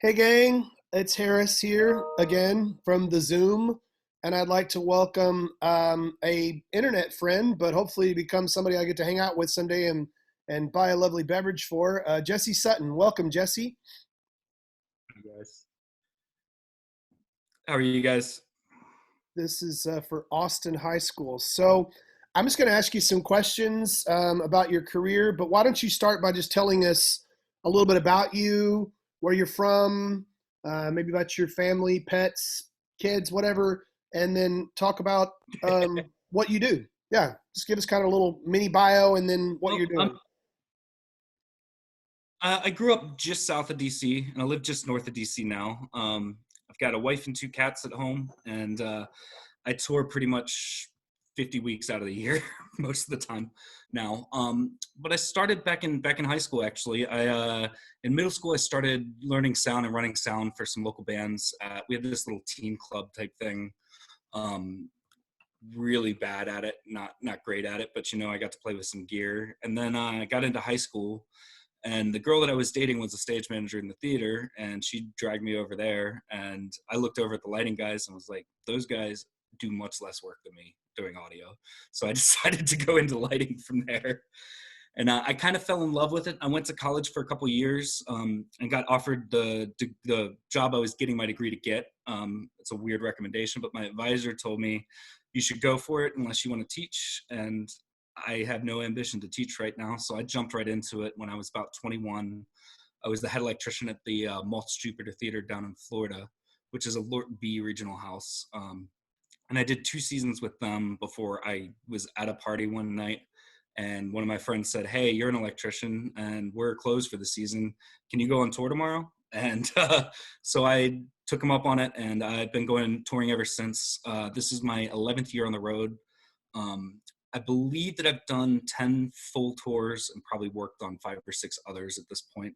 Hey gang, it's Harris here again from the Zoom, and I'd like to welcome a internet friend, but hopefully become somebody I get to hang out with someday and buy a lovely beverage for. Jesse Sutten, welcome Jesse. Guys. How are you guys? This is for Austin High School. So I'm just going to ask you some questions about your career, but why don't you start by just telling us a little bit about you, where you're from, maybe about your family, pets, kids, whatever, and then talk about what you do. Yeah, just give us kind of a little mini bio and then what Well, you're doing. I grew up just south of DC, and I live just north of DC now. I've got a wife and two cats at home, and I tour pretty much 50 weeks out of the year most of the time now. But I started back in high school. Actually, I in middle school I started learning sound and running sound for some local bands. We had this little teen club type thing. Um, really bad at it, not great at it, but I got to play with some gear. And then I got into high school, and the girl that I was dating was a stage manager in the theater, and she dragged me over there. And I looked over at the lighting guys and was like, those guys do much less work than me doing audio. So I decided to go into lighting from there. And I kind of fell in love with it. I went to college for a couple years and got offered the job I was getting my degree to get. It's a weird recommendation, but my advisor told me you should go for it unless you want to teach. And I have no ambition to teach right now, so I jumped right into it when I was about 21. I was the head electrician at the Maltz Jupiter Theater down in Florida, which is a Lort B regional house. And I did 2 seasons with them before I was at a party one night. And one of my friends said, "Hey, you're an electrician and we're closed for the season. Can you go on tour tomorrow?" And so I took him up on it, and I've been going touring ever since. This is my 11th year on the road. Um, I believe that I've done 10 full tours and probably worked on 5 or 6 others at this point.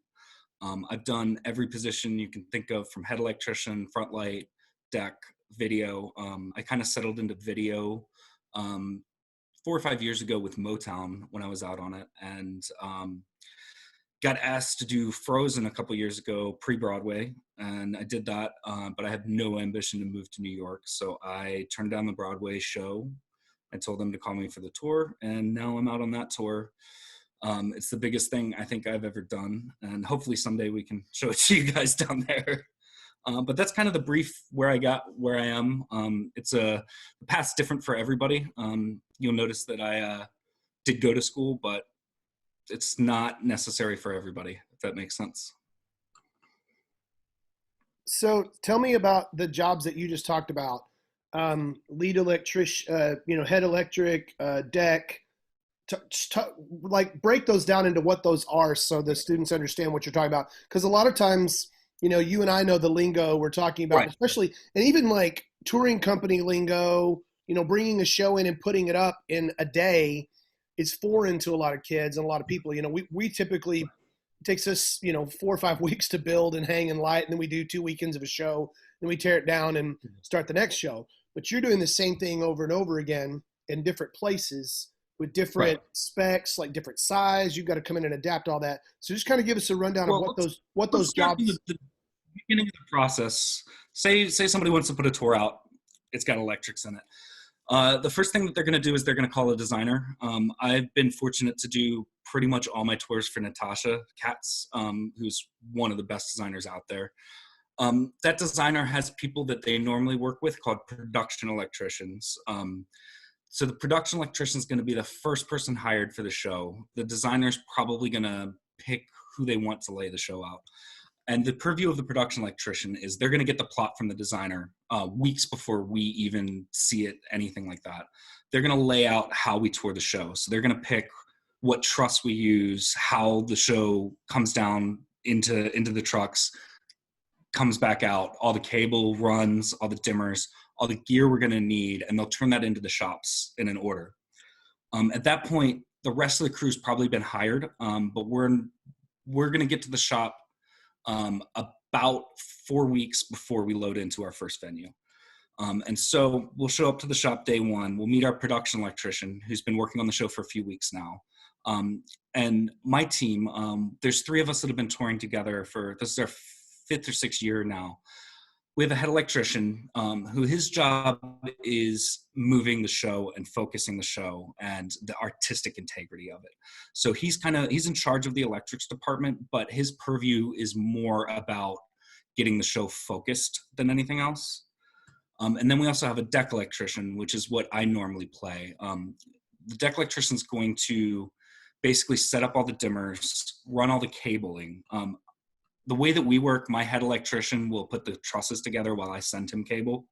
I've done every position you can think of, from head electrician, front light, deck, video. I kind of settled into video um, 4 or 5 years ago with Motown when I was out on it, and got asked to do Frozen a couple years ago pre-Broadway, and I did that, but I had no ambition to move to New York, so I turned down the Broadway show. I told them to call me for the tour, and now I'm out on that tour. It's the biggest thing I think I've ever done, and hopefully someday we can show it to you guys down there. But that's kind of the brief where I got where I am. It's the path's different for everybody. You'll notice that I did go to school, but it's not necessary for everybody, if that makes sense. So tell me about the jobs that you just talked about. Lead electric, head electric, deck, t- t- like break those down into what those are so the students understand what you're talking about, because a lot of times you and I know the lingo we're talking about, Right. especially, and even like touring company lingo, bringing a show in and putting it up in a day is foreign to a lot of kids and a lot of people. We typically, it takes us 4 or 5 weeks to build and hang and light, and then we do 2 weekends of a show, then we tear it down and start the next show. But you're doing the same thing over and over again in different places with Right. different specs, like different size. You've got to come in and adapt all that. So just kind of give us a rundown of Well, what let's those let's start from jobs. the beginning of the process. Say somebody wants to put a tour out. It's got electrics in it. The first thing that they're going to do is they're going to call a designer. I've been fortunate to do pretty much all my tours for Natasha Katz, who's one of the best designers out there. That designer has people that they normally work with called production electricians. So the production electrician is going to be the first person hired for the show. The designer's probably going to pick who they want to lay the show out. And the purview of the production electrician is they're going to get the plot from the designer weeks before we even see it, anything like that. They're going to lay out how we tour the show. So they're going to pick what truss we use, how the show comes down into the trucks, comes back out, all the cable runs, all the dimmers, all the gear we're going to need, and they'll turn that into the shops in an order. At that point, the rest of the crew's probably been hired, but we're going to get to the shop about 4 weeks before we load into our first venue. And so we'll show up to the shop day one. We'll meet our production electrician, who's been working on the show for a few weeks now. And my team, there's 3 of us that have been touring together for, this is our 5th or 6th year now. We have a head electrician who his job is moving the show and focusing the show and the artistic integrity of it. So he's in charge of the electrics department, but his purview is more about getting the show focused than anything else. And then we also have a deck electrician, which is what I normally play. The deck electrician is going to basically set up all the dimmers, run all the cabling. The way that we work, my head electrician will put the trusses together while I send him cable.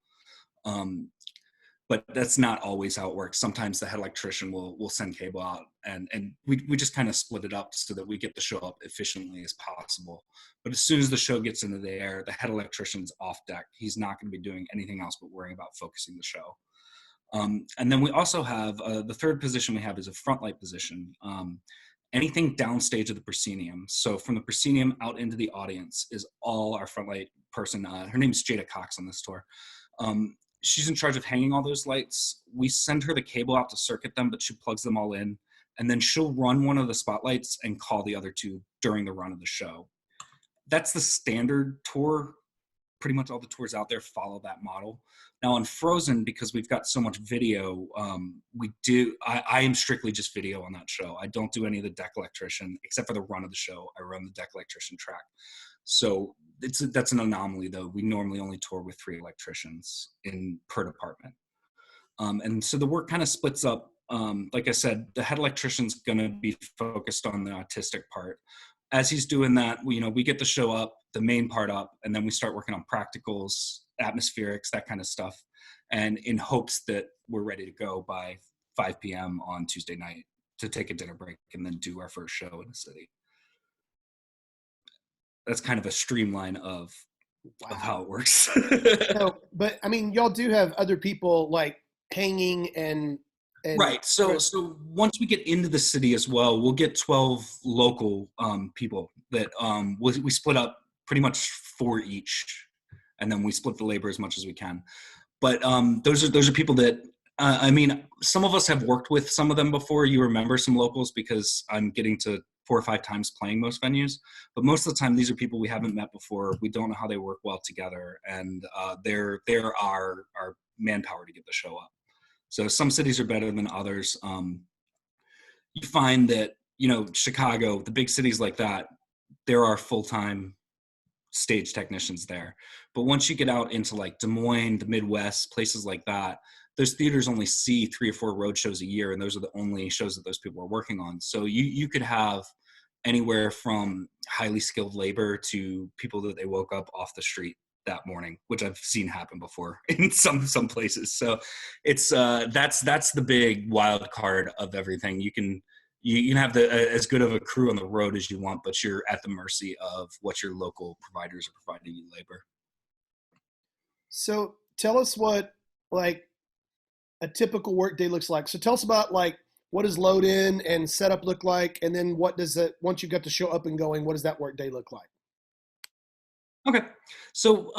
But that's not always how it works. Sometimes the head electrician will send cable out, and we just kind of split it up so that we get the show up efficiently as possible. But as soon as the show gets into the air, the head electrician's off deck. He's not going to be doing anything else but worrying about focusing the show. And then we also have the third position we have is a front light position. Anything downstage of the proscenium. So from the proscenium out into the audience is all our front light person. Her name is Jada Cox on this tour. She's in charge of hanging all those lights. We send her the cable out to circuit them, but she plugs them all in. And then she'll run one of the spotlights and call the other two during the run of the show. That's the standard tour. Pretty much all the tours out there follow that model. Now on Frozen, because we've got so much video, I am strictly just video on that show. I don't do any of the deck electrician, except for the run of the show. I run the deck electrician track. So that's an anomaly though. We normally only tour with 3 electricians per department. And so the work kind of splits up. Like I said, the head electrician's gonna be focused on the artistic part. As he's doing that, we get the show up, the main part up, and then we start working on practicals, atmospherics, that kind of stuff, and in hopes that we're ready to go by 5 p.m. on Tuesday night to take a dinner break and then do our first show in the city. That's kind of a streamline of how it works. So, but I mean, y'all do have other people like hanging and right. So once we get into the city as well, we'll get 12 local people that we split up pretty much 4 each, and then we split the labor as much as we can. But those are people that I mean, some of us have worked with some of them before. You remember some locals because I'm getting to 4 or 5 times playing most venues. But most of the time, these are people we haven't met before. We don't know how they work well together, and they're our manpower to get the show up. So some cities are better than others. You find that, Chicago, the big cities like that, there are full-time stage technicians there. But once you get out into like Des Moines, the Midwest, places like that, those theaters only see 3 or 4 road shows a year, and those are the only shows that those people are working on. So you could have anywhere from highly skilled labor to people that they woke up off the street that morning, which I've seen happen before in some places. So it's that's the big wild card of everything. You can have as good of a crew on the road as you want, but you're at the mercy of what your local providers are providing you labor. So tell us what like a typical work day looks like. So tell us about like what does load in and setup look like, and then what does it once you got the show up and going, what does that work day look like? Okay, so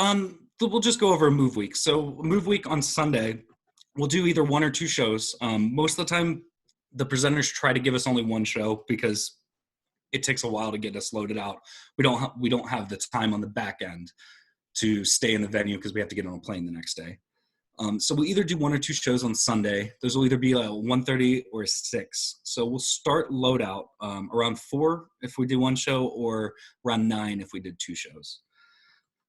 we'll just go over a move week. So move week on Sunday, we'll do either 1 or 2 shows. Most of the time, the presenters try to give us only 1 show because it takes a while to get us loaded out. We don't have the time on the back end to stay in the venue because we have to get on a plane the next day. So we'll either do 1 or 2 shows on Sunday. Those will either be a 1:30 or a 6. So we'll start loadout around 4 if we do 1 show, or around 9 if we did 2 shows.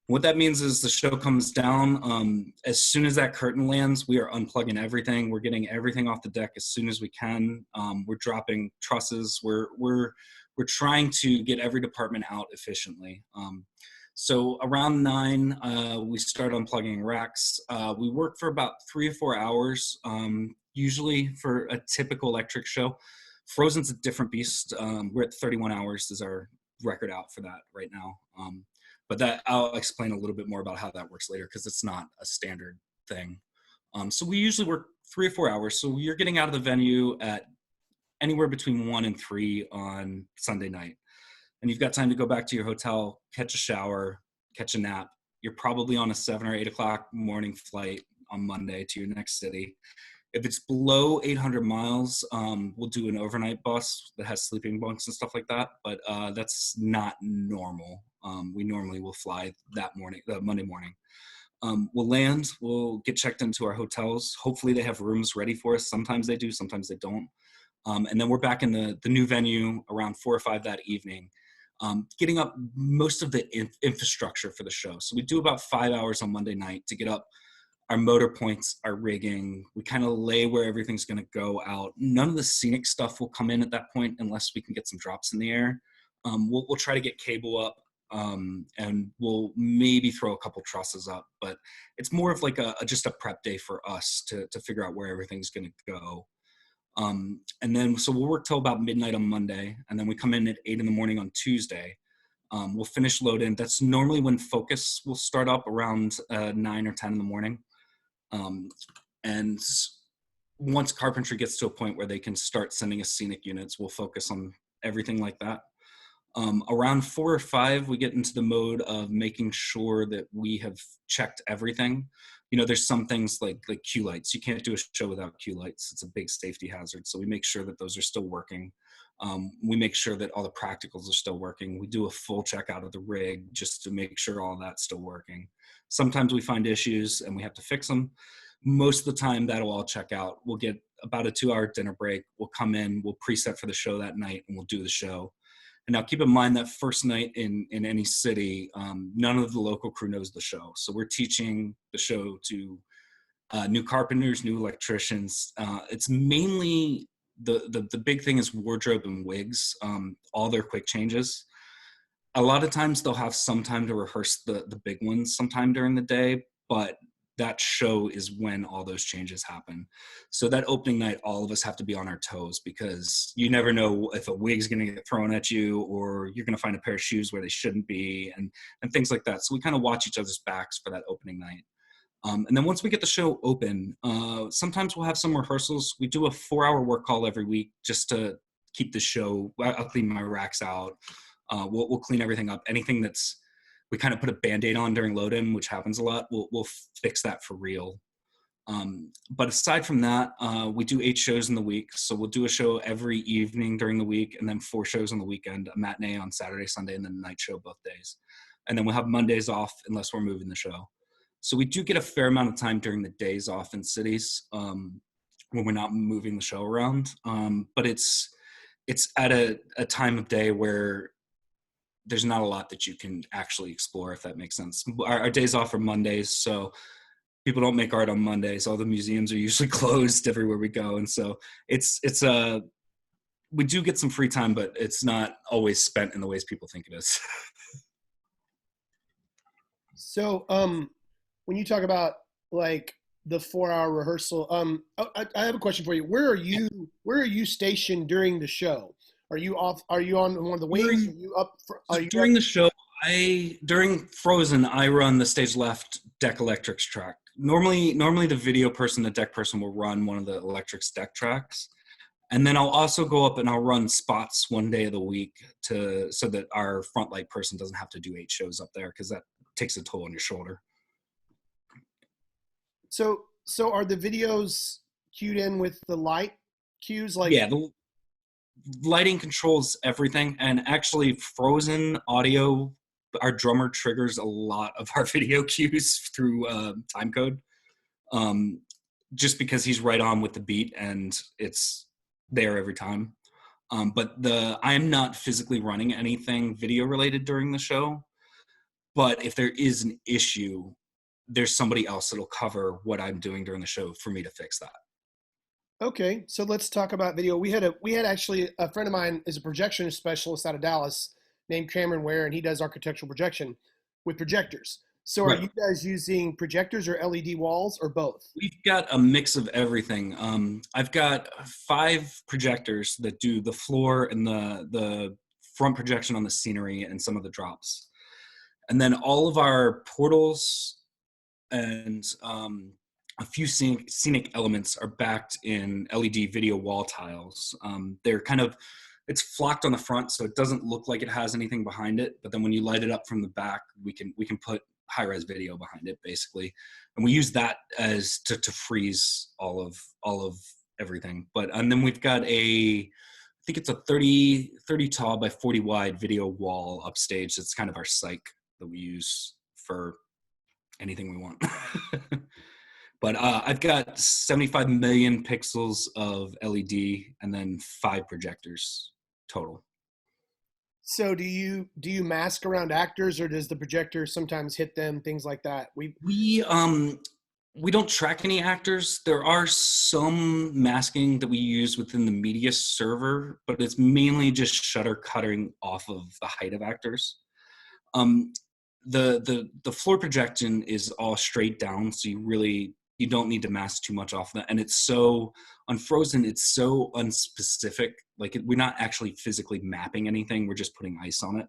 What that means is the show comes down. As soon as that curtain lands, we are unplugging everything. We're getting everything off the deck as soon as we can. We're dropping trusses. We're trying to get every department out efficiently. So around 9, we start unplugging racks. We work for about 3 or 4 hours, usually for a typical electric show. Frozen's a different beast. We're at 31 hours is our record out for that right now. But that I'll explain a little bit more about how that works later because it's not a standard thing. So we usually work 3 or 4 hours. So you're getting out of the venue at anywhere between 1 and 3 on Sunday night. And you've got time to go back to your hotel, catch a shower, catch a nap. You're probably on a 7 or 8 o'clock morning flight on Monday to your next city. If it's below 800 miles, we'll do an overnight bus that has sleeping bunks and stuff like that. But that's not normal. We normally will fly that morning, Monday morning. We'll land, we'll get checked into our hotels. Hopefully they have rooms ready for us. Sometimes they do, sometimes they don't. And then we're back in the new venue around 4 or 5 that evening, getting up most of the infrastructure for the show. So we do about 5 hours on Monday night to get up our motor points, our rigging. We kind of lay where everything's going to go out. None of the scenic stuff will come in at that point unless we can get some drops in the air. We'll try to get cable up, and we'll maybe throw a couple trusses up, but it's more of like just a prep day for us to figure out where everything's going to go. And then, so we'll work till about midnight on Monday, and then we come in at 8 in the morning on Tuesday. We'll finish load in. That's normally when focus will start up around 9 or 10 in the morning. And once carpentry gets to a point where they can start sending us scenic units, we'll focus on everything like that. Around 4 or 5, we get into the mode of making sure that we have checked everything. You know, there's some things like cue lights. You can't do a show without cue lights. It's a big safety hazard. So we make sure that those are still working. We make sure that all the practicals are still working. We do a full check out of the rig just to make sure all that's still working. Sometimes we find issues and we have to fix them. Most of the time that'll all check out. We'll get about a 2-hour dinner break. We'll come in, we'll preset for the show that night, and we'll do the show. And now keep in mind that first night in any city, none of the local crew knows the show. So we're teaching the show to new carpenters, new electricians. It's mainly the big thing is wardrobe and wigs, all their quick changes. A lot of times they'll have some time to rehearse the big ones sometime during the day, but that show is when all those changes happen. So that opening night, all of us have to be on our toes because you never know if a wig's going to get thrown at you or you're going to find a pair of shoes where they shouldn't be and things like that. So we kind of watch each other's backs for that opening night. And then once we get the show open, sometimes we'll have some rehearsals. We do a 4-hour work call every week just to keep the show. I'll clean my racks out. We'll clean everything up. Anything that's we kind of put a Band-Aid on during load-in, which happens a lot, we'll fix that for real. But aside from that, we do 8 shows in the week. So we'll do a show every evening during the week and then 4 shows on the weekend, a matinee on Saturday, Sunday, and then a night show both days. And then we'll have Mondays off unless we're moving the show. So we do get a fair amount of time during the days off in cities when we're not moving the show around. But it's at a time of day where there's not a lot that you can actually explore, if that makes sense. Our days off are Mondays, so people don't make art on Mondays. All the museums are usually closed everywhere we go. And so we do get some free time, but it's not always spent in the ways people think it is. So, when you talk about like the 4-hour rehearsal, I have a question for you. Where are you stationed during the show? Are you on one of the wings? During the show, during Frozen, I run the stage left deck electrics track. Normally the video person, the deck person will run one of the electrics deck tracks. And then I'll also go up and I'll run spots one day of the week so that our front light person doesn't have to do 8 shows up there because that takes a toll on your shoulder. So are the videos cued in with the light cues? Yeah, the lighting controls everything, and actually Frozen audio, our drummer triggers a lot of our video cues through time code, just because he's right on with the beat and it's there every time. But I am not physically running anything video related during the show, but if there is an issue, there's somebody else that'll cover what I'm doing during the show for me to fix that. Okay, so let's talk about video. We had actually a friend of mine is a projection specialist out of Dallas named Cameron Ware, and he does architectural projection with projectors. So Right. Are you guys using projectors or LED walls or both? We've got a mix of everything. I've got 5 projectors that do the floor and the front projection on the scenery and some of the drops. And then all of our portals and a few scenic elements are backed in LED video wall tiles. They're it's flocked on the front, so it doesn't look like it has anything behind it. But then when you light it up from the back, we can put high-res video behind it, basically, and we use that as to freeze all of everything. And then we've got I think it's a 30 tall by 40 wide video wall upstage. That's kind of our psych that we use for anything we want. But I've got 75 million pixels of LED and then 5 projectors total. So do you mask around actors, or does the projector sometimes hit them, things like that? We don't track any actors. There are some masking that we use within the media server, but it's mainly just shutter cutting off of the height of actors. The floor projection is all straight down, so you don't need to mask too much off that. And it's so on Frozen, it's so unspecific. Like we're not actually physically mapping anything. We're just putting ice on it.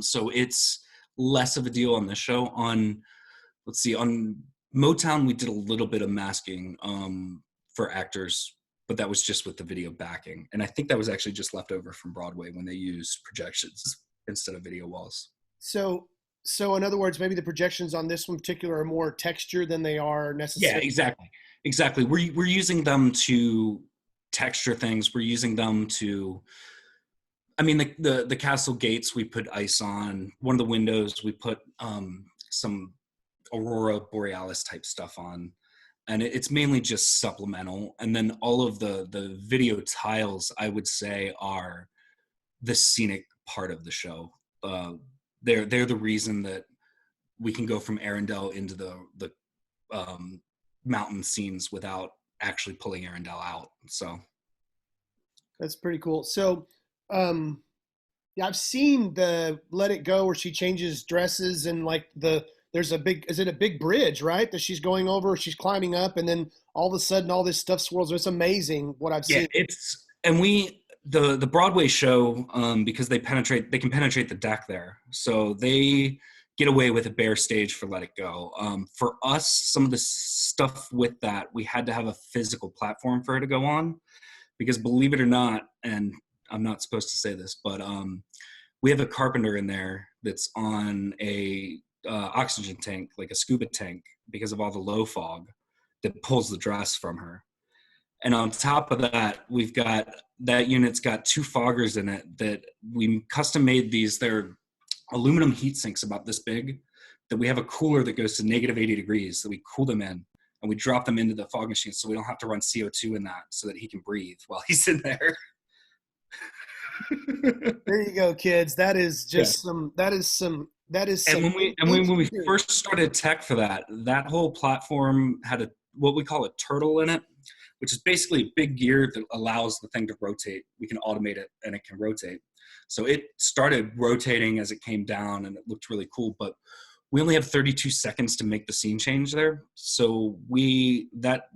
So it's less of a deal on this show. On Motown, we did a little bit of masking for actors, but that was just with the video backing. And I think that was actually just left over from Broadway when they used projections instead of video walls. So in other words, maybe the projections on this one particular are more texture than they are necessarily. Yeah, exactly. We're using them to texture things. We're using them to, I mean, the castle gates, we put ice on. One of the windows, we put some Aurora Borealis type stuff on. And it's mainly just supplemental. And then all of the video tiles, I would say, are the scenic part of the show. They're the reason that we can go from Arendelle into the mountain scenes without actually pulling Arendelle out. So That's pretty cool. So, yeah, I've seen the Let It Go where she changes dresses and like is it a big bridge, right? That she's going over, she's climbing up, and then all of a sudden all this stuff swirls. It's amazing what I've seen. The Broadway show, because they can penetrate the deck there. So they get away with a bare stage for Let It Go. For us, some of the stuff with that, we had to have a physical platform for her to go on, because believe it or not, and I'm not supposed to say this, but we have a carpenter in there that's on a oxygen tank, like a scuba tank, because of all the low fog that pulls the dress from her. And on top of that, we've got that unit's got 2 foggers in it that we custom made these. They're aluminum heat sinks about this big, that we have a cooler that goes to -80 degrees that we cool them in, and we drop them into the fog machine so we don't have to run CO2 in that, so that he can breathe while he's in there. There you go, kids. That is just And when we first started tech for that whole platform had what we call a turtle in it, which is basically a big gear that allows the thing to rotate. We can automate it and it can rotate. So it started rotating as it came down and it looked really cool, but we only have 32 seconds to make the scene change there. So that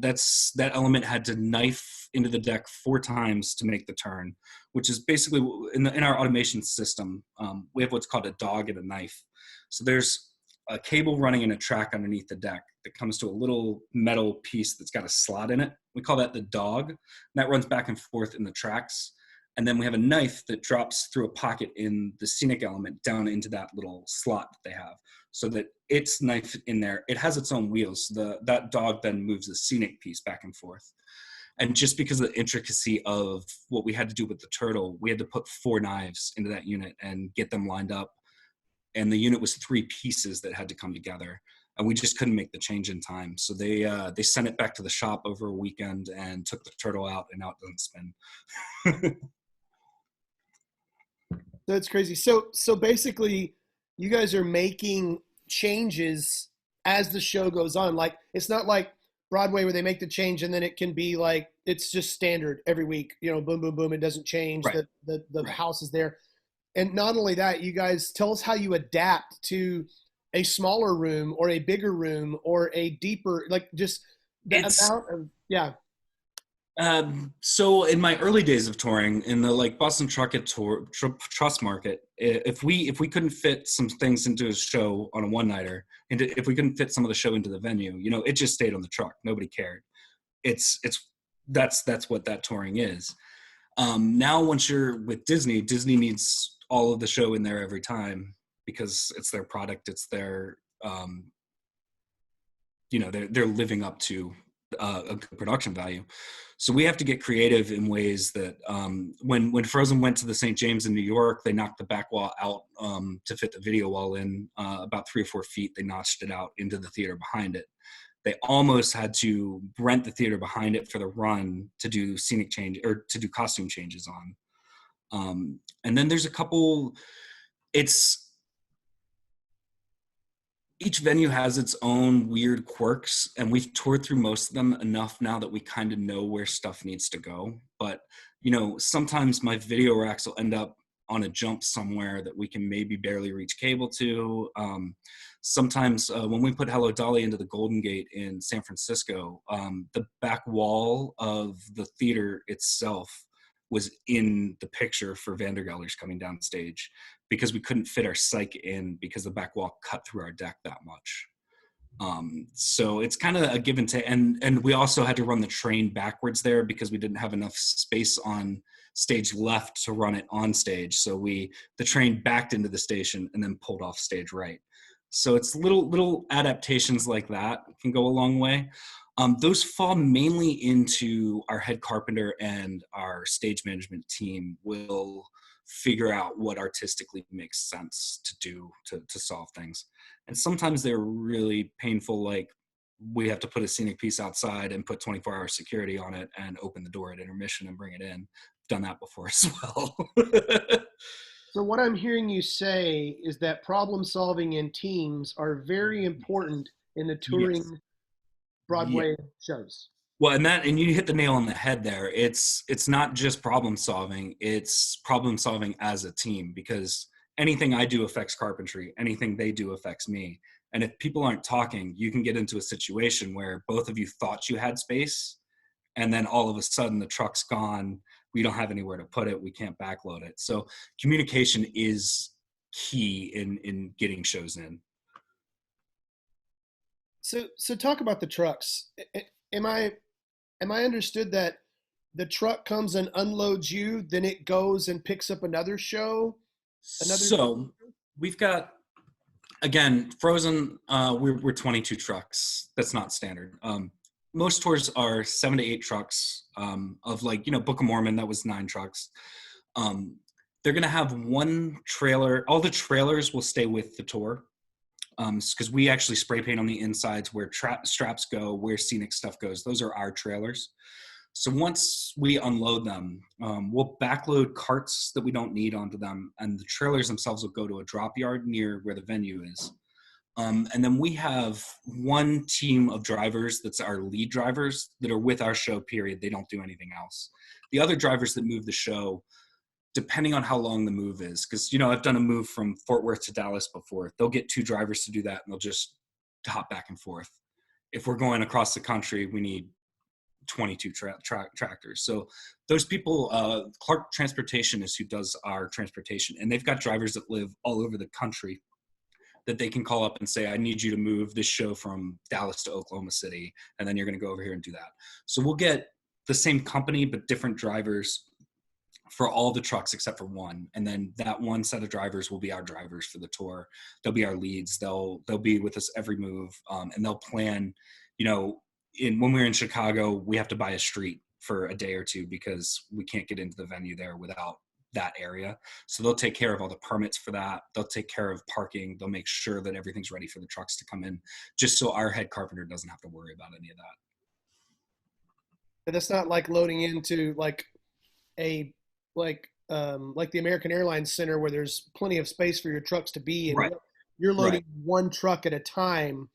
element had to knife into the deck 4 times to make the turn, which is basically in our automation system, we have what's called a dog and a knife. So there's a cable running in a track underneath the deck that comes to a little metal piece that's got a slot in it. We call that the dog. And that runs back and forth in the tracks. And then we have a knife that drops through a pocket in the scenic element down into that little slot that they have, so that it's knifed in there. It has its own wheels. That dog then moves the scenic piece back and forth. And just because of the intricacy of what we had to do with the turtle, we had to put 4 knives into that unit and get them lined up. And the unit was 3 pieces that had to come together, and we just couldn't make the change in time. So they sent it back to the shop over a weekend and took the turtle out, and now it doesn't spin. That's crazy. So basically, you guys are making changes as the show goes on. Like, it's not like Broadway where they make the change and then it can be like it's just standard every week. You know, boom, boom, boom. It doesn't change. Right. The house is there. And not only that, you guys tell us how you adapt to a smaller room or a bigger room or a deeper, like just the amount of, yeah. So in my early days of touring in the like Boston Trust Market, if we couldn't fit some things into a show on a one-nighter, and if we couldn't fit some of the show into the venue, you know, it just stayed on the truck. Nobody cared. That's what that touring is. Now once you're with Disney needs all of the show in there every time, because it's their product, it's their they're living up to a good production value. So we have to get creative in ways that when Frozen went to the St. James in New York, they knocked the back wall out to fit the video wall in about 3 or 4 feet. They notched it out into the theater behind it. They almost had to rent the theater behind it for the run to do scenic change or to do costume changes on. And then there's a couple, each venue has its own weird quirks, and we've toured through most of them enough now that we kind of know where stuff needs to go. But, sometimes my video racks will end up on a jump somewhere that we can maybe barely reach cable to. Sometimes when we put Hello Dolly into the Golden Gate in San Francisco, the back wall of the theater itself was in the picture for Vandergelders coming down stage because we couldn't fit our psych in because the back wall cut through our deck that much. So it's kind of a give and take. And we also had to run the train backwards there because we didn't have enough space on stage left to run it on stage. So the train backed into the station and then pulled off stage right. So it's little adaptations like that can go a long way. Those fall mainly into our head carpenter and our stage management team will figure out what artistically makes sense to do to solve things. And sometimes they're really painful, like we have to put a scenic piece outside and put 24-hour security on it and open the door at intermission and bring it in. Done that before as well. So what I'm hearing you say is that problem solving in teams are very important in the touring Yes. Broadway shows. Well, and you hit the nail on the head there. It's not just problem solving, it's problem solving as a team, because anything I do affects carpentry, anything they do affects me. And if people aren't talking, you can get into a situation where both of you thought you had space, and then all of a sudden the truck's gone, we don't have anywhere to put it, we can't backload it. So communication is key in getting shows in. So talk about the trucks. Am I understood that the truck comes and unloads you, then it goes and picks up another show? So we've got, again, Frozen, we're 22 trucks. That's not standard. Most tours are 7 to 8 trucks of Book of Mormon, that was 9 trucks. They're going to have one trailer. All the trailers will stay with the tour because we actually spray paint on the insides where straps go, where scenic stuff goes. Those are our trailers. So once we unload them, we'll backload carts that we don't need onto them, and the trailers themselves will go to a drop yard near where the venue is. And then we have one team of drivers that's our lead drivers that are with our show, period. They don't do anything else. The other drivers that move the show, depending on how long the move is, because, I've done a move from Fort Worth to Dallas before. They'll get 2 drivers to do that, and they'll just hop back and forth. If we're going across the country, we need 22 tractors. So those people, Clark Transportation is who does our transportation, and they've got drivers that live all over the country that they can call up and say, I need you to move this show from Dallas to Oklahoma City, and then you're going to go over here and do that. So we'll get the same company, but different drivers for all the trucks except for one. And then that one set of drivers will be our drivers for the tour. They'll be our leads. They'll be with us every move. And they'll plan, when we're in Chicago, we have to buy a street for a day or two because we can't get into the venue there without that area. So they'll take care of all the permits for that. They'll take care of parking. They'll make sure that everything's ready for the trucks to come in, just so our head carpenter doesn't have to worry about any of that. But it's not like loading into like the American Airlines Center where there's plenty of space for your trucks to be, and right. You're loading right. one truck at a time,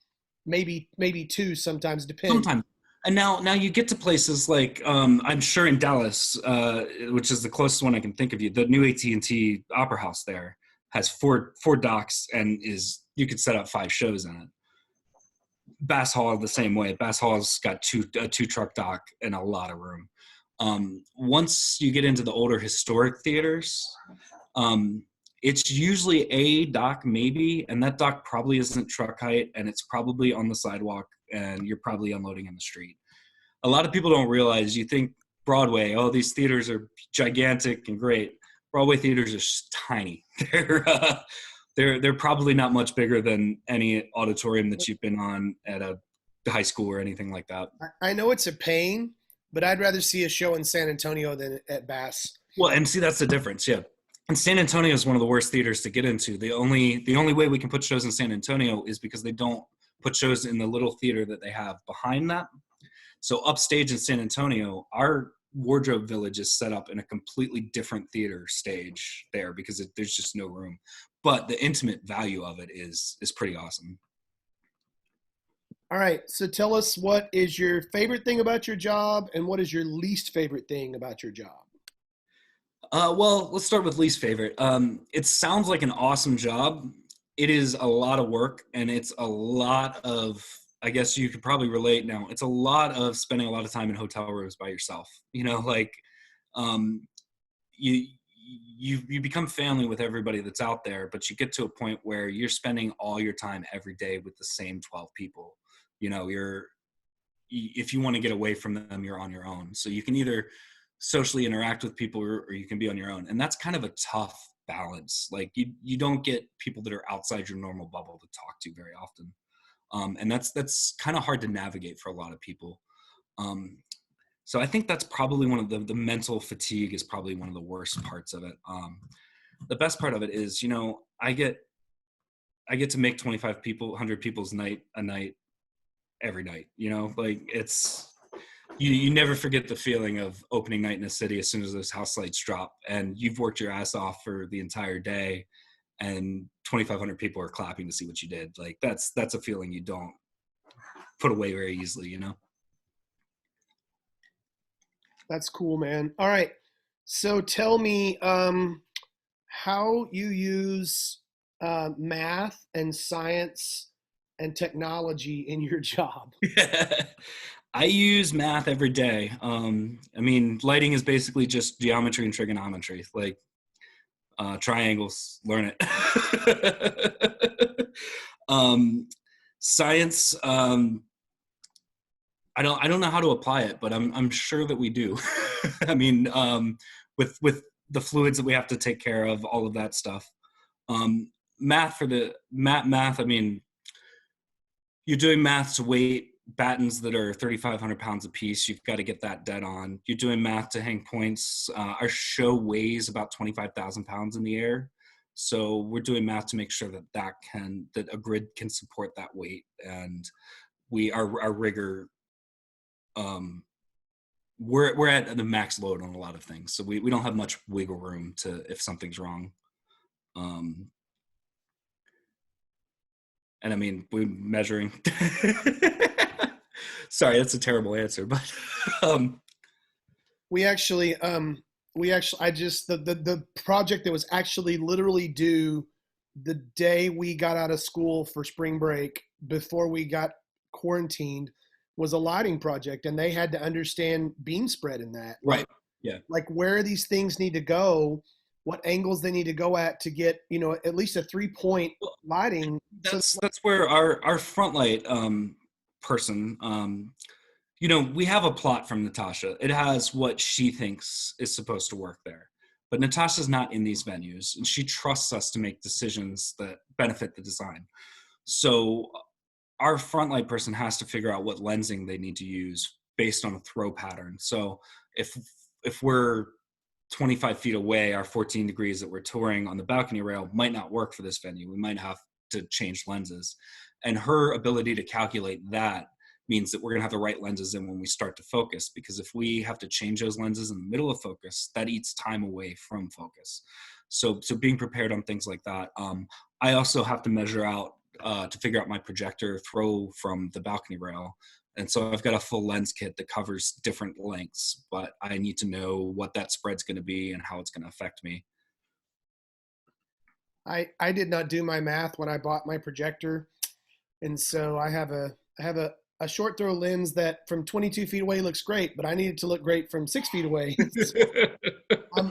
maybe 2 sometimes, depends. Sometimes. And now you get to places like I'm sure in Dallas, which is the closest one I can think of you. The new AT&T Opera House there has four docks and you could set up 5 shows in it. Bass Hall the same way. Bass Hall's got a 2 truck dock and a lot of room. Once you get into the older historic theaters, it's usually a dock maybe, and that dock probably isn't truck height, and it's probably on the sidewalk, and you're probably unloading in the street. A lot of people don't realize, you think Broadway, these theaters are gigantic and great. Broadway theaters are just tiny. they're probably not much bigger than any auditorium that you've been on at a high school or anything like that. I know it's a pain, but I'd rather see a show in San Antonio than at Bass. Well, and see, that's the difference. Yeah. And San Antonio is one of the worst theaters to get into. The only way we can put shows in San Antonio is because they don't put shows in the little theater that they have behind that. So upstage in San Antonio, our wardrobe village is set up in a completely different theater stage there because there's just no room. But the intimate value of it is pretty awesome. All right. So tell us, what is your favorite thing about your job and what is your least favorite thing about your job? Well, let's start with least favorite. It sounds like an awesome job. It is a lot of work, and it's a lot of, I guess you could probably relate now. It's a lot of spending a lot of time in hotel rooms by yourself. Like um, you you become family with everybody that's out there, but you get to a point where you're spending all your time every day with the same 12 people. If you want to get away from them, you're on your own. So you can either socially interact with people or you can be on your own. And that's kind of a tough balance. Like you don't get people that are outside your normal bubble to talk to very often. And that's kind of hard to navigate for a lot of people. So I think that's probably one of the mental fatigue is probably one of the worst parts of it. The best part of it is, I get to make 25 people, 100 people's night a night every night, like you never forget the feeling of opening night in a city as soon as those house lights drop and you've worked your ass off for the entire day and 2,500 people are clapping to see what you did. Like that's a feeling you don't put away very easily, That's cool, man. All right. So tell me how you use math and science and technology in your job. I use math every day. Lighting is basically just geometry and trigonometry. Like triangles, learn it. Science, I don't know how to apply it, but I'm sure that we do. With the fluids that we have to take care of, all of that stuff. Math for the math. You're doing math to weight battens that are 3,500 pounds a piece. You've got to get that dead on. You're doing math to hang points. Our show weighs about 25,000 pounds in the air. So we're doing math to make sure that a grid can support that weight. And our rigor, we're at the max load on a lot of things. So we don't have much wiggle room if something's wrong. We're measuring. Sorry, that's a terrible answer, but the project that was actually literally due the day we got out of school for spring break before we got quarantined was a lighting project, and they had to understand beam spread in that. Right. Yeah. Like where these things need to go, what angles they need to go at to get, at least a 3-point lighting. That's where our front light person, we have a plot from Natasha. It has what she thinks is supposed to work there. But Natasha's not in these venues, and she trusts us to make decisions that benefit the design. So our front light person has to figure out what lensing they need to use based on a throw pattern. So if we're 25 feet away, our 14 degrees that we're touring on the balcony rail might not work for this venue. We might have to change lenses. And her ability to calculate that means that we're going to have the right lenses in when we start to focus, because if we have to change those lenses in the middle of focus, that eats time away from focus. So being prepared on things like that. I also have to measure out to figure out my projector throw from the balcony rail. And so I've got a full lens kit that covers different lengths, but I need to know what that spread's going to be and how it's going to affect me. I did not do my math when I bought my projector. And so I have a short throw lens that from 22 feet away looks great, but I need it to look great from 6 feet away. So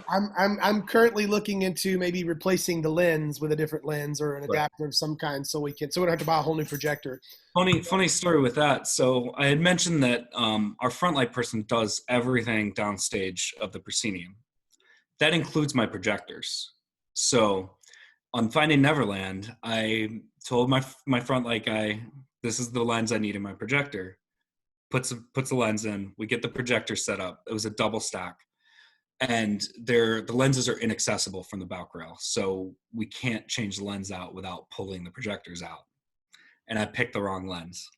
I'm currently looking into maybe replacing the lens with a different lens or an adapter of some kind, so we don't have to buy a whole new projector. Funny story with that. So I had mentioned that our front light person does everything downstage of the proscenium. That includes my projectors. So on Finding Neverland, I told my front light guy, "This is the lens I need in my projector." Puts the lens in. We get the projector set up. It was a double stack, and the lenses are inaccessible from the back rail, so we can't change the lens out without pulling the projectors out. And I picked the wrong lens.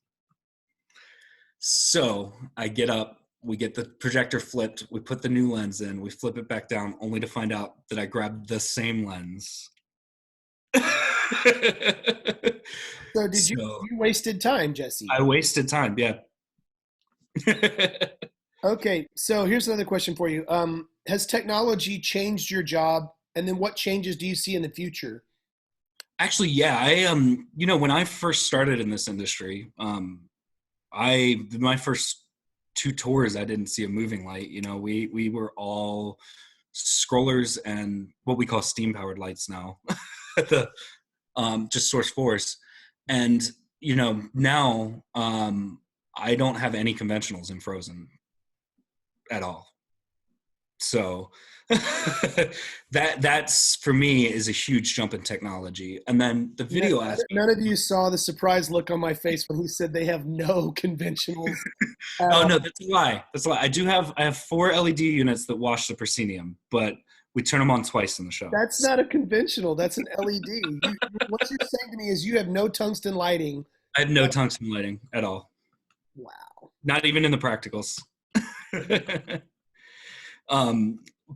So I get up, we get the projector flipped, we put the new lens in, we flip it back down, only to find out that I grabbed the same lens. So did So you wasted time, Jesse? I wasted time, yeah. Okay, so here's another question for you. Has technology changed your job? And then what changes do you see in the future? Actually, yeah, when I first started in this industry, my first two tours, I didn't see a moving light. We were all scrollers and what we call steam powered lights now, the just source force. And now I don't have any conventionals in Frozen at all. So that's for me is a huge jump in technology. And then the video aspect. None of you saw the surprised look on my face when he said they have no conventionals. Oh no, that's a lie. That's a lie. I have 4 LED units that wash the proscenium, but we turn them on twice in the show. That's not a conventional. That's an LED. What you're saying to me is you have no tungsten lighting. I have no tungsten lighting at all. Wow. Not even in the practicals.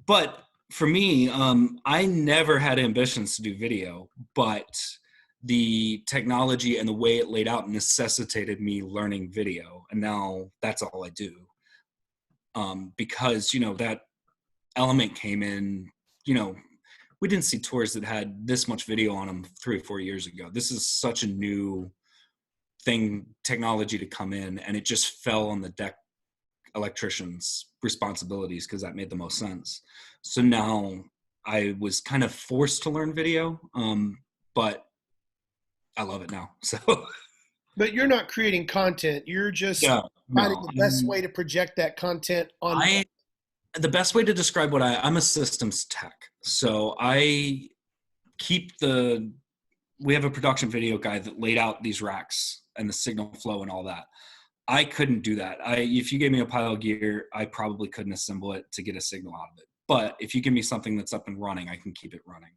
But for me, I never had ambitions to do video, but the technology and the way it laid out necessitated me learning video. And now that's all I do. Because, that element came in, we didn't see tours that had this much video on them 3 or 4 years ago. This is such a new technology to come in, and it just fell on the deck electricians' responsibilities because that made the most sense. So now I was kind of forced to learn video, but I love it now. So, but you're not creating content. You're just finding the best way to project that content on. The best way to describe I'm a systems tech. So I keep we have a production video guy that laid out these racks and the signal flow and all that. I couldn't do that. If you gave me a pile of gear, I probably couldn't assemble it to get a signal out of it. But if you give me something that's up and running, I can keep it running.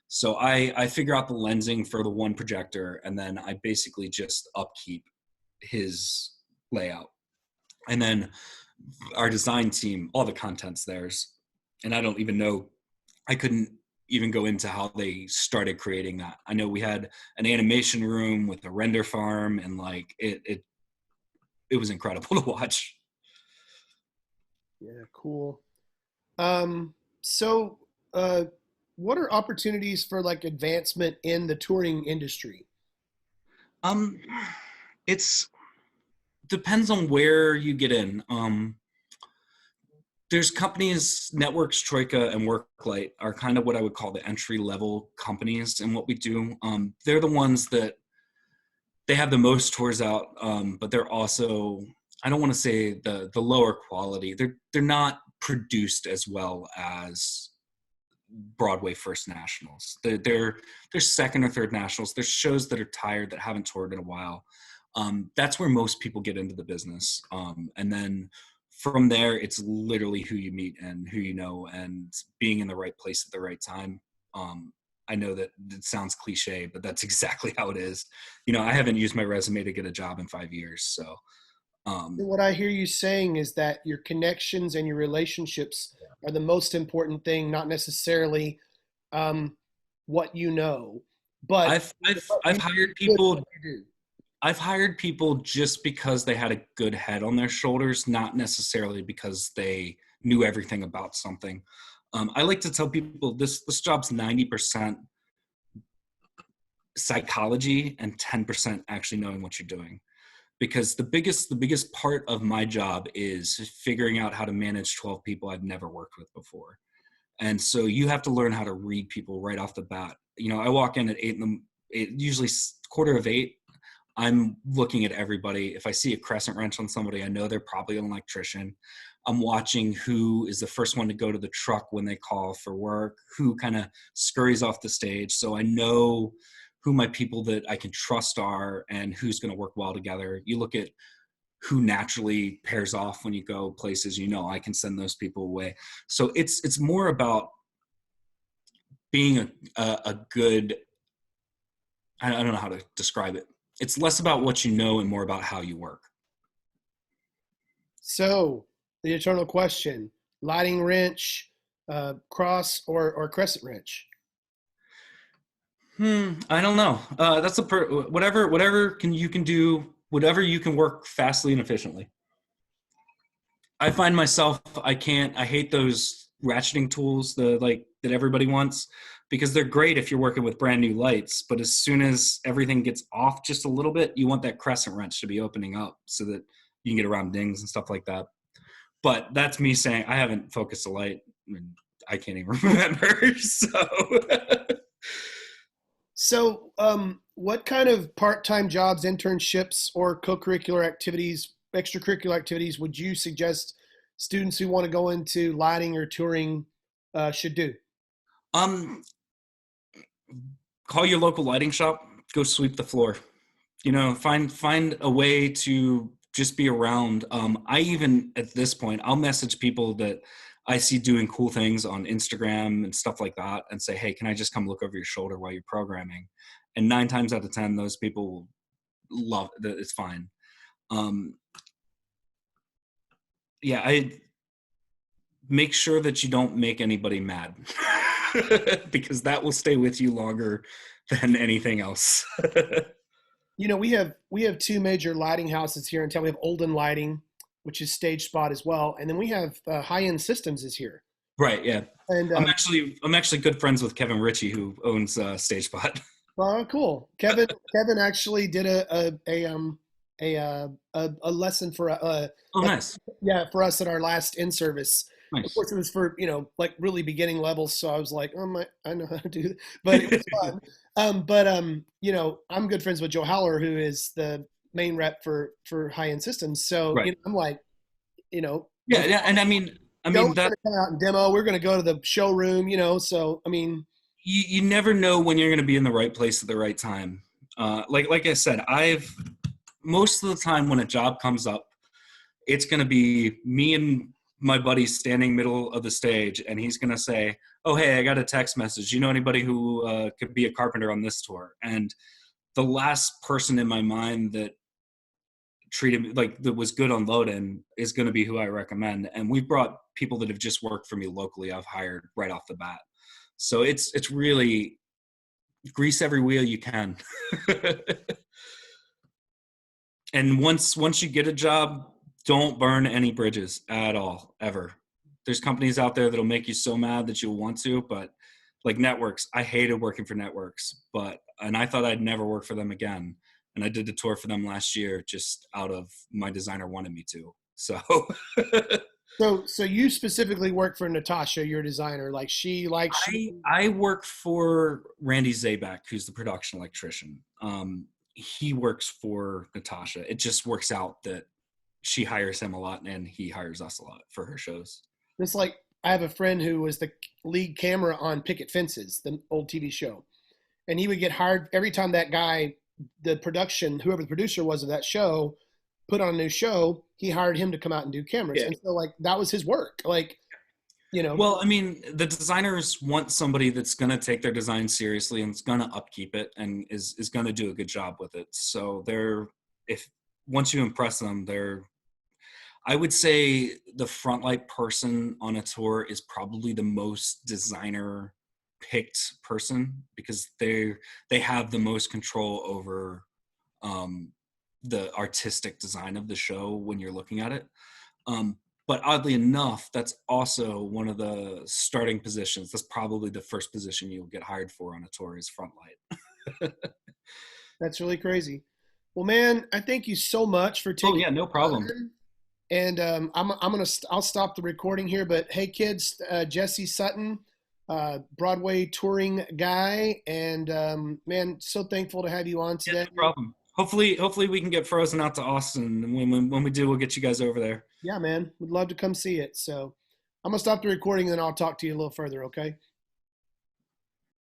So I figure out the lensing for the one projector, and then I basically just upkeep his layout. And then our design team, all the content's theirs. And I don't even know, I couldn't even go into how they started creating that. I know we had an animation room with a render farm, and like it was incredible to watch. Yeah, cool. So what are opportunities for like advancement in the touring industry? It's depends on where you get in. There's companies, Networks, Troika, and Worklight are kind of what I would call the entry level companies in what we do. They're the ones that they have the most tours out, but they're also, I don't want to say the lower quality. They're not produced as well as Broadway First Nationals. They're second or third nationals. There's shows that are tired that haven't toured in a while. That's where most people get into the business. And then from there, it's literally who you meet and who you know and being in the right place at the right time. I know that it sounds cliche, but that's exactly how it is. I haven't used my resume to get a job in 5 years. So what I hear you saying is that your connections and your relationships are the most important thing, not necessarily what you know. But I've hired people. I've hired people just because they had a good head on their shoulders, not necessarily because they knew everything about something. I like to tell people this job's 90% psychology and 10% actually knowing what you're doing. Because the biggest part of my job is figuring out how to manage 12 people I've never worked with before. And so you have to learn how to read people right off the bat. I walk in at usually 7:45. I'm looking at everybody. If I see a crescent wrench on somebody, I know they're probably an electrician. I'm watching who is the first one to go to the truck when they call for work, who kind of scurries off the stage. So I know who my people that I can trust are and who's going to work well together. You look at who naturally pairs off when you go places, I can send those people away. So it's more about being a good, I don't know how to describe it. It's less about what you know and more about how you work. So the eternal question: lighting wrench, cross or crescent wrench? I don't know. That's whatever you can do, whatever you can work fastly and efficiently. I find myself, I hate those ratcheting tools, that everybody wants, because they're great if you're working with brand new lights. But as soon as everything gets off just a little bit, you want that crescent wrench to be opening up so that you can get around dings and stuff like that. But that's me saying I haven't focused a light. I can't even remember. So, what kind of part-time jobs, internships, or co-curricular activities, extracurricular activities would you suggest students who want to go into lighting or touring should do? um, call your local lighting shop. Go sweep the floor. Find a way to just be around. I even at this point, I'll message people that I see doing cool things on Instagram and stuff like that, and say, "Hey, can I just come look over your shoulder while you're programming?" And 9 times out of 10, those people will love it. It's fine. Um, yeah, I make sure that you don't make anybody mad because that will stay with you longer than anything else. We have two major lighting houses here in town. We have Olden Lighting, which is Stage Spot as well, and then we have High End Systems is here. Right. Yeah. And I'm actually good friends with Kevin Ritchie, who owns Stage Spot. oh, cool. Kevin actually did a lesson for Oh, nice. yeah, for us at our last in service. Of Nice. course, it was for like really beginning levels, so I was like, I know how to do it, but it was fun. I'm good friends with Joe Howler, who is the main rep for High End Systems. So Right. I'm like, Yeah. Yeah. And I mean Joe's that going to come out and demo. We're going to go to the showroom, So I mean, you never know when you're going to be in the right place at the right time. Like I said, I've most of the time when a job comes up, it's going to be me and my buddy standing middle of the stage, and he's going to say, "Oh, hey, I got a text message. You know anybody who could be a carpenter on this tour?" And the last person in my mind that treated me like that was good on load end is going to be who I recommend. And we've brought people that have just worked for me locally. I've hired right off the bat. So it's really grease every wheel you can. And once you get a job, don't burn any bridges at all, ever. There's companies out there that'll make you so mad that you'll want to, but like networks, I hated working for networks, and I thought I'd never work for them again. And I did the tour for them last year just out of my designer wanted me to. So so you specifically work for Natasha, your designer. Like she likes I you. I work for Randy Zabak, who's the production electrician. He works for Natasha. It just works out that she hires him a lot and he hires us a lot for her shows. It's like I have a friend who was the lead camera on Picket Fences, the old TV show, and he would get hired every time that guy, the production, whoever the producer was of that show, put on a new show. He hired him to come out and do cameras, Yeah. and so like that was his work. Like, Well, I mean, the designers want somebody that's going to take their design seriously and is going to upkeep it and is going to do a good job with it. So if once you impress them, I would say the front light person on a tour is probably the most designer picked person because they have the most control over the artistic design of the show when you're looking at it. But oddly enough, that's also one of the starting positions. That's probably the first position you'll get hired for on a tour is front light. that's really crazy. Well, man, I thank you so much for Oh taking yeah, no problem. time. And I'll stop the recording here. But hey, kids, Jesse Sutten, Broadway touring guy, and man, so thankful to have you on Yeah, today. no problem. Hopefully we can get Frozen out to Austin. And when we do, we'll get you guys over there. Yeah, man, would love to come see it. So I'm gonna stop the recording and then I'll talk to you a little further. Okay.